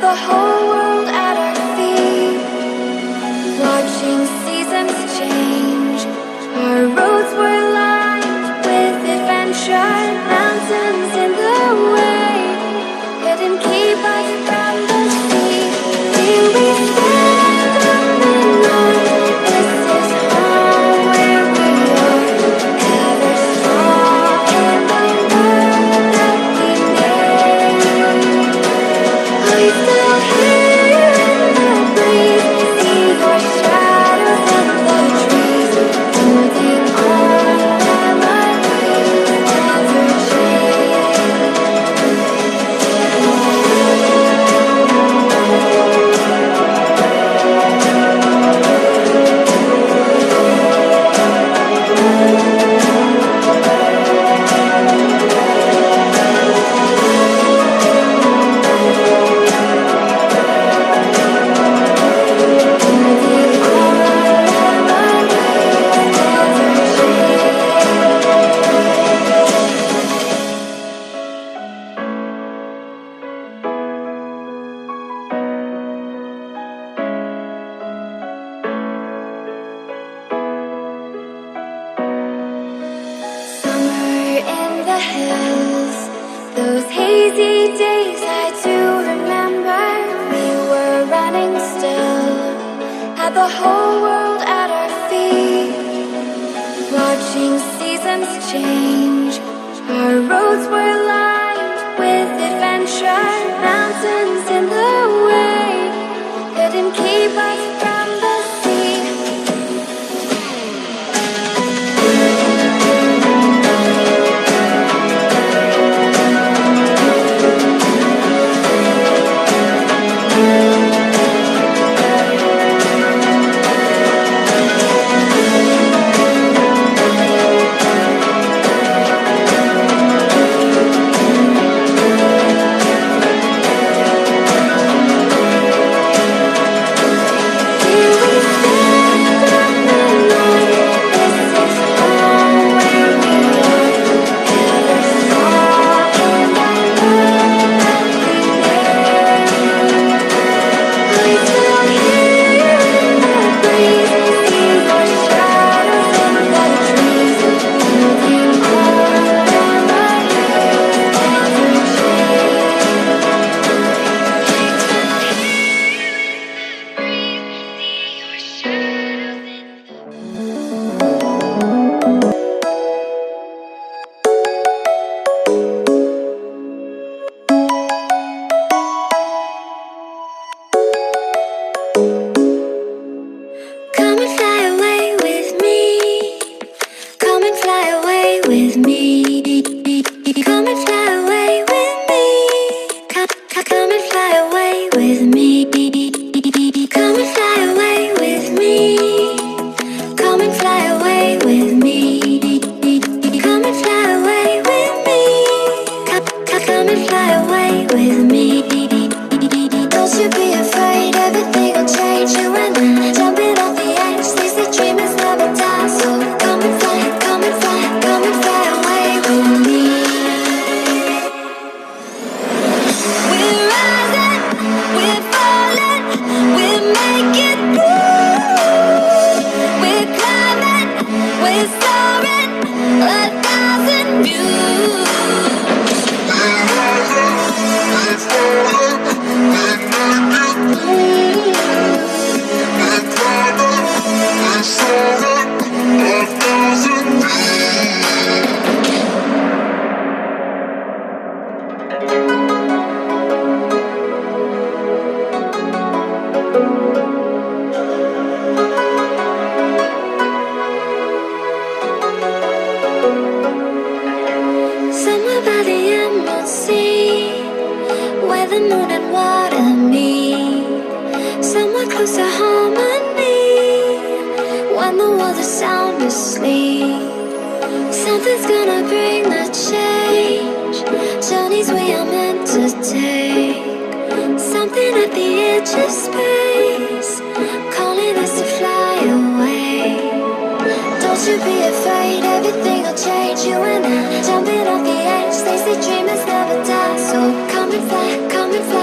the whole world at our feet, watching seasons change. Our roads were lined with adventure, mountains in the way couldn't keep us from the sea. Here we stand on the north. This is home where we are, ever strong in the world that we made. I still hear in the breeze, see your shadows in the trees, holding on memories never change. Summer in the hills, those hazy days I do remember. We were running still, had the whole world at our feet, watching seasons change. Our roads were lined with adventure, mountains in the way couldn't keep us from the sea. Here we stand on the north. This is home where we are, ever strong in the world that we made. I still hear in the breeze, see your shadows in the trees, holding on memories never Come and fly away with me. Come and fly away with me. Come and fly away with me. Come and fly away with me. Come and fly away with me. Come and fly away with me. Come and fly away with me. Come and fly away with me. Don't you be afraid, everything will change. You and I, jumping off the edge. They say dreamers never die, so come and fly, come and fly, come and fly away with me. We're rising, we're falling, we're making moves. We're climbing, we're soaring, 1,000 views. Somewhere by the emerald sea, where the moon and water meet, somewhere close to harmony, when the world is sound asleep. Something's gonna bring the change, journeys we are meant to take. Something at the edge of space, calling us to fly away. Don't you be afraid, everything will change. You and I, jumping off the edge. They say dreamers never die, so come and fly, come and fly.